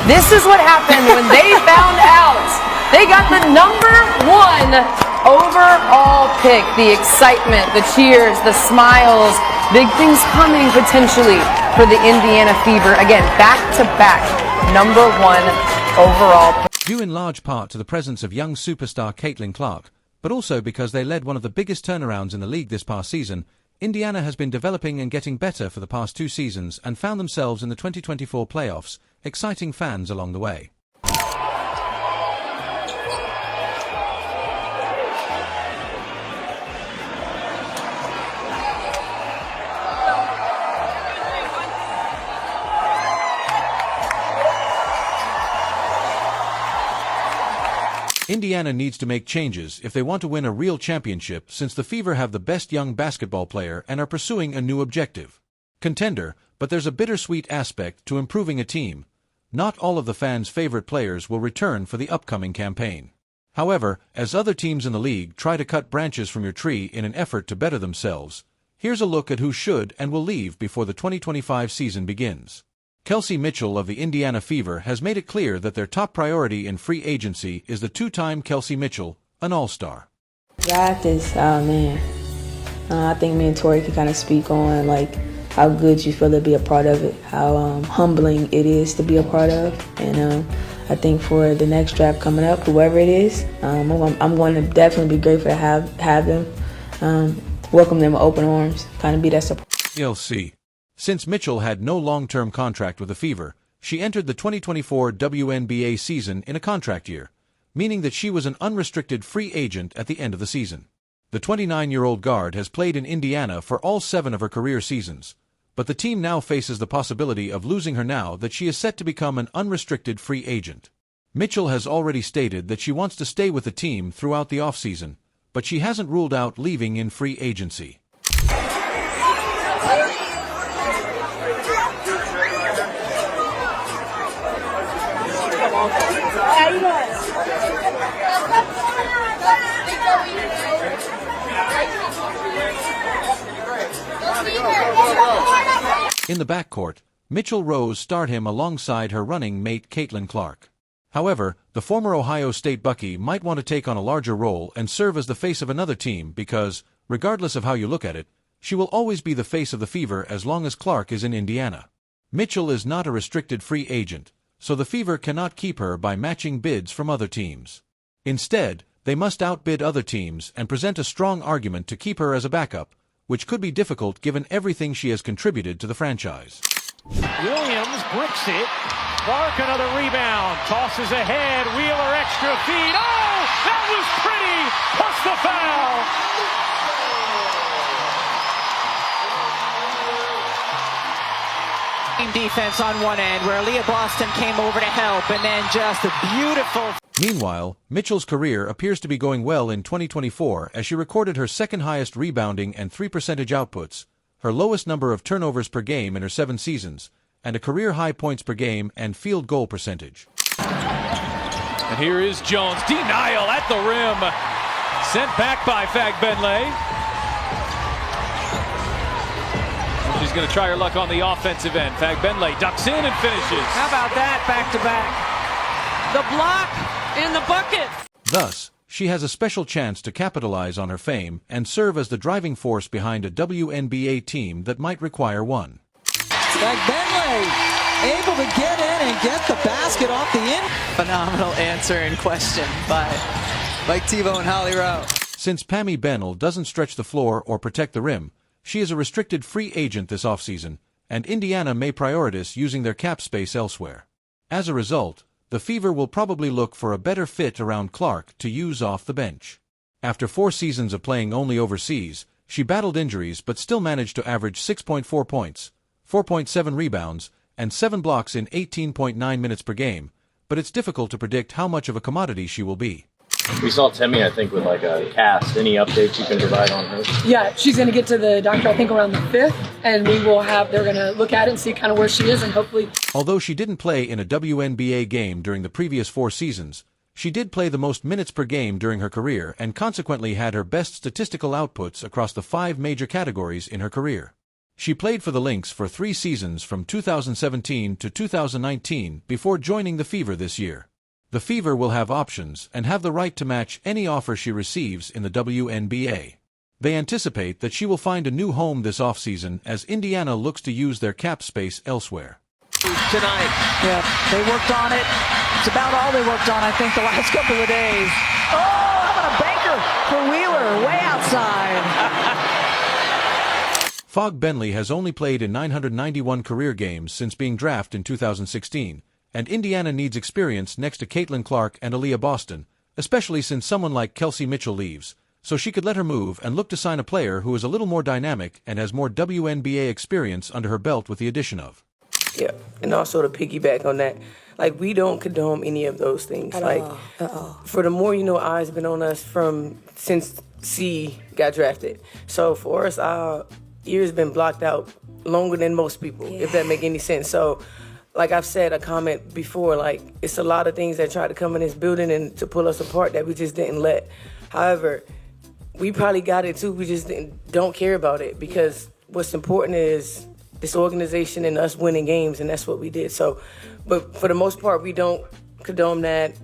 This is what happened when they found out. They got the #1 overall pick. The excitement, the cheers, the smiles, big things coming potentially for the Indiana Fever. Again, back-to-back #1 overall pick. Due in large part to the presence of young superstar Caitlin Clark, but also because they led one of the biggest turnarounds in the league this past season, Indiana has been developing and getting better for the past 2 seasons and found themselves in the 2024 playoffs, exciting fans along the way. Indiana needs to make changes if they want to win a real championship, since the Fever have the best young basketball player and are pursuing a new objective. Contender, but there's a bittersweet aspect to improving a team. Not all of the fans' favorite players will return for the upcoming campaign. However, as other teams in the league try to cut branches from your tree in an effort to better themselves, here's a look at who should and will leave before the 2025 season begins. Kelsey Mitchell of the Indiana Fever has made it clear that their top priority in free agency is the 2-time Kelsey Mitchell, an all-star. Draft is, man, I think me and Tori can kind of speak on how good you feel to be a part of it, how humbling it is to be a part of, and I think for the next draft coming up, whoever it is, I'm going to definitely be grateful to have them, welcome them with open arms, kind of be that support. You'll see. Since Mitchell had no long-term contract with the Fever, she entered the 2024 WNBA season in a contract year, meaning that she was an unrestricted free agent at the end of the season. The 29-year-old guard has played in Indiana for all 7 of her career seasons, but the team now faces the possibility of losing her now that she is set to become an unrestricted free agent. Mitchell has already stated that she wants to stay with the team throughout the offseason, but she hasn't ruled out leaving in free agency. In the backcourt, Mitchell Rose starred him alongside her running mate Caitlin Clark. However, the former Ohio State Bucky might want to take on a larger role and serve as the face of another team because, regardless of how you look at it, she will always be the face of the Fever as long as Clark is in Indiana. Mitchell is not a restricted free agent, so the Fever cannot keep her by matching bids from other teams. Instead, they must outbid other teams and present a strong argument to keep her as a backup, which could be difficult given everything she has contributed to the franchise. Williams bricks it. Clark another rebound. Tosses ahead. Wheeler extra feed. Oh, that was pretty. Plus the foul. Defense on one end where Leah Boston came over to help, and then just a beautiful. Meanwhile, Mitchell's career appears to be going well in 2024 as she recorded her second highest rebounding and 3% outputs, her lowest number of turnovers per game in her 7 seasons, and a career high points per game and field goal percentage. And here is Jones. Denial at the rim. Sent back by Fagbenle. She's going to try her luck on the offensive end. Fagbenle ducks in and finishes. How about that back-to-back? The block and the bucket. Thus, she has a special chance to capitalize on her fame and serve as the driving force behind a WNBA team that might require one. Fagbenle able to get in and get the basket off the in. Phenomenal answer and question by Mike Tebow and Holly Rowe. Since Pammy Bennell doesn't stretch the floor or protect the rim, she is a restricted free agent this offseason, and Indiana may prioritize using their cap space elsewhere. As a result, the Fever will probably look for a better fit around Clark to use off the bench. After 4 seasons of playing only overseas, she battled injuries but still managed to average 6.4 points, 4.7 rebounds, and 7 blocks in 18.9 minutes per game, but it's difficult to predict how much of a commodity she will be. We saw Temi, I think, with like a cast. Any updates you can provide on her? Yeah, she's going to get to the doctor, I think, around the 5th, and they're going to look at it and see kind of where she is, and hopefully. Although she didn't play in a WNBA game during the previous 4 seasons, she did play the most minutes per game during her career and consequently had her best statistical outputs across the 5 major categories in her career. She played for the Lynx for 3 seasons from 2017 to 2019 before joining the Fever this year. The Fever will have options and have the right to match any offer she receives in the WNBA. They anticipate that she will find a new home this offseason as Indiana looks to use their cap space elsewhere. Tonight. Yeah, they worked on it. It's about all they worked on, I think, the last couple of days. Oh, how about a banker for Wheeler, way outside. Fog Bentley has only played in 991 career games since being drafted in 2016, and Indiana needs experience next to Caitlin Clark and Aaliyah Boston, especially since someone like Kelsey Mitchell leaves, so she could let her move and look to sign a player who is a little more dynamic and has more WNBA experience under her belt with the addition of. Yeah, and also to piggyback on that, like, we don't condone any of those things. For the more you know, eyes been on us since C got drafted. So for us, our ears been blocked out longer than most people, if that make any sense. So, like I've said a comment before, like, it's a lot of things that try to come in this building and to pull us apart that we just didn't let. However, we probably got it too. We just don't care about it, because what's important is this organization and us winning games, and that's what we did. So, but for the most part, we don't condone that.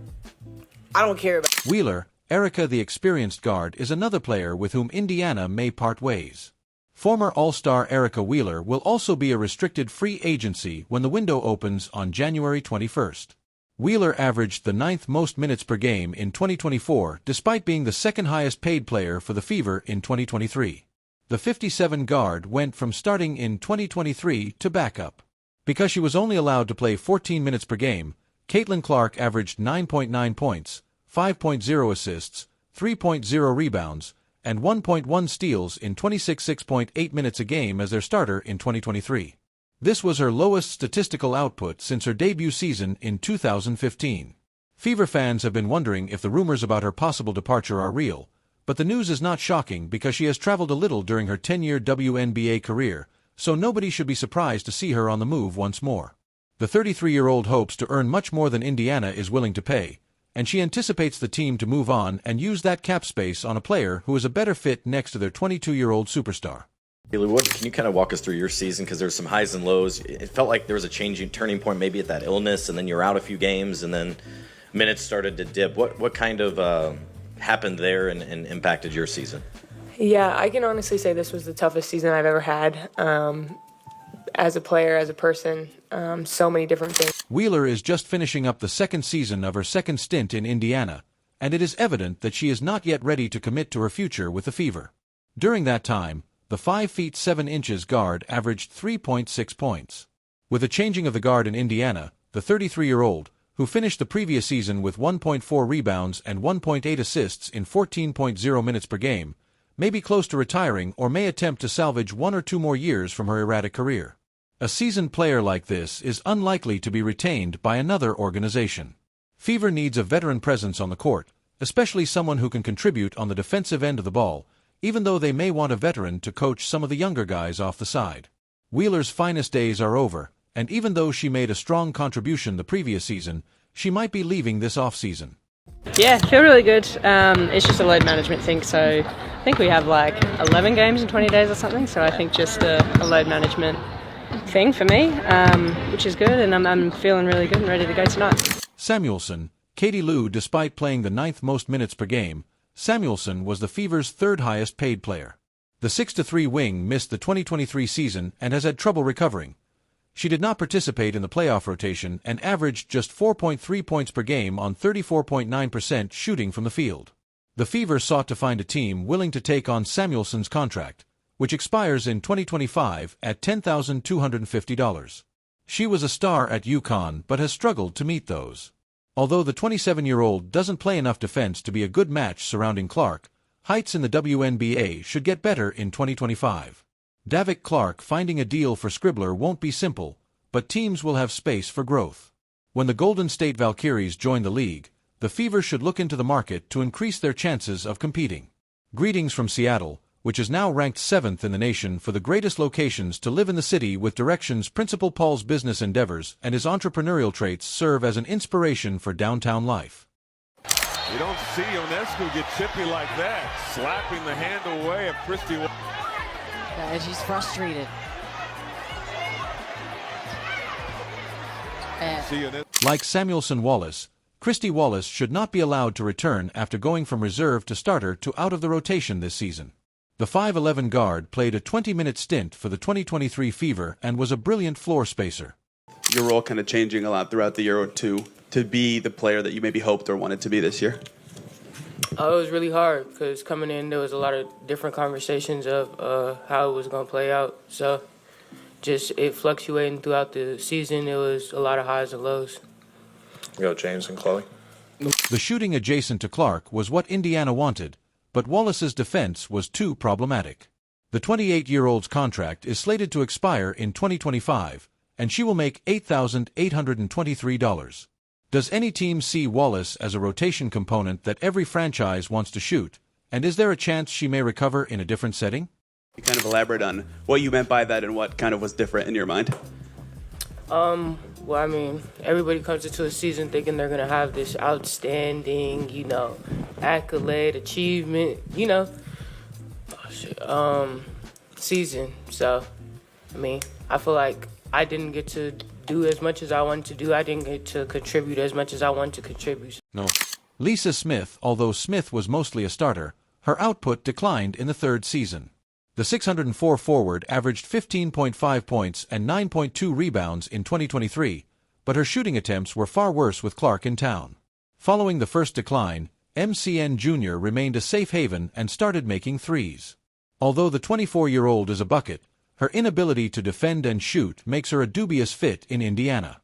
I don't care about it. Wheeler, Erica the experienced guard, is another player with whom Indiana may part ways. Former All-Star Erica Wheeler will also be a restricted free agency when the window opens on January 21st. Wheeler averaged the 9th most minutes per game in 2024, despite being the second highest paid player for the Fever in 2023. The 57 guard went from starting in 2023 to backup. Because she was only allowed to play 14 minutes per game, Caitlin Clark averaged 9.9 points, 5.0 assists, 3.0 rebounds, and 1.1 steals in 6.8 minutes a game as their starter in 2023. This was her lowest statistical output since her debut season in 2015. Fever fans have been wondering if the rumors about her possible departure are real, but the news is not shocking because she has traveled a little during her 10-year WNBA career, so nobody should be surprised to see her on the move once more. The 33-year-old hopes to earn much more than Indiana is willing to pay, and she anticipates the team to move on and use that cap space on a player who is a better fit next to their 22-year-old superstar. What can you kind of walk us through your season? Because there's some highs and lows. It felt like there was a turning point, maybe at that illness, and then you're out a few games, and then minutes started to dip. What kind of happened there and impacted your season? Yeah, I can honestly say this was the toughest season I've ever had. As a player, as a person, so many different things. Wheeler is just finishing up the second season of her second stint in Indiana, and it is evident that she is not yet ready to commit to her future with the Fever. During that time, the 5 feet 7 inches guard averaged 3.6 points. With the changing of the guard in Indiana, the 33-year-old, who finished the previous season with 1.4 rebounds and 1.8 assists in 14.0 minutes per game, may be close to retiring or may attempt to salvage 1 or 2 more years from her erratic career. A seasoned player like this is unlikely to be retained by another organization. Fever needs a veteran presence on the court, especially someone who can contribute on the defensive end of the ball, even though they may want a veteran to coach some of the younger guys off the side. Wheeler's finest days are over, and even though she made a strong contribution the previous season, she might be leaving this offseason. Yeah, feel really good. It's just a load management thing, so I think we have like 11 games in 20 days or something, so I think just a load management thing for me, which is good, and I'm feeling really good and ready to go tonight. Samuelson, Katie Lou. Despite playing the 9th most minutes per game, Samuelson was the Fever's 3rd highest paid player. The 6'3" wing missed the 2023 season and has had trouble recovering. She did not participate in the playoff rotation and averaged just 4.3 points per game on 34.9% shooting from the field. The Fever sought to find a team willing to take on Samuelson's contract, which expires in 2025 at $10,250. She was a star at UConn but has struggled to meet those. Although the 27-year-old doesn't play enough defense to be a good match surrounding Clark, heights in the WNBA should get better in 2025. Davik Clark finding a deal for Scribbler won't be simple, but teams will have space for growth. When the Golden State Valkyries join the league, the Fever should look into the market to increase their chances of competing. Greetings from Seattle, which is now ranked 7th in the nation for the greatest locations to live in the city, with directions Principal Paul's business endeavors and his entrepreneurial traits serve as an inspiration for downtown life. You don't see Ionescu get chippy like that, slapping the hand away of Christy. She's frustrated. See you next. Like Samuelson Wallace, Christy Wallace should not be allowed to return after going from reserve to starter to out of the rotation this season. The 5'11" guard played a 20-minute stint for the 2023 Fever and was a brilliant floor spacer. Your role kind of changing a lot throughout the year or two to be the player that you maybe hoped or wanted to be this year? It was really hard because coming in, there was a lot of different conversations of how it was going to play out. So just it fluctuating throughout the season, it was a lot of highs and lows. Go James and Chloe. The shooting adjacent to Clark was what Indiana wanted, but Wallace's defense was too problematic. The 28-year-old's contract is slated to expire in 2025, and she will make $8,823. Does any team see Wallace as a rotation component that every franchise wants to shoot, and is there a chance she may recover in a different setting? You kind of elaborate on what you meant by that and what kind of was different in your mind. Well, I mean, everybody comes into a season thinking they're going to have this outstanding, accolade, achievement, season. So, I mean, I feel like I didn't get to do as much as I wanted to do. I didn't get to contribute as much as I wanted to contribute. No. Lisa Smith, although Smith was mostly a starter, her output declined in the third season. The 604 forward averaged 15.5 points and 9.2 rebounds in 2023, but her shooting attempts were far worse with Clark in town. Following the first decline, MCN Jr. remained a safe haven and started making threes. Although the 24-year-old is a bucket, her inability to defend and shoot makes her a dubious fit in Indiana.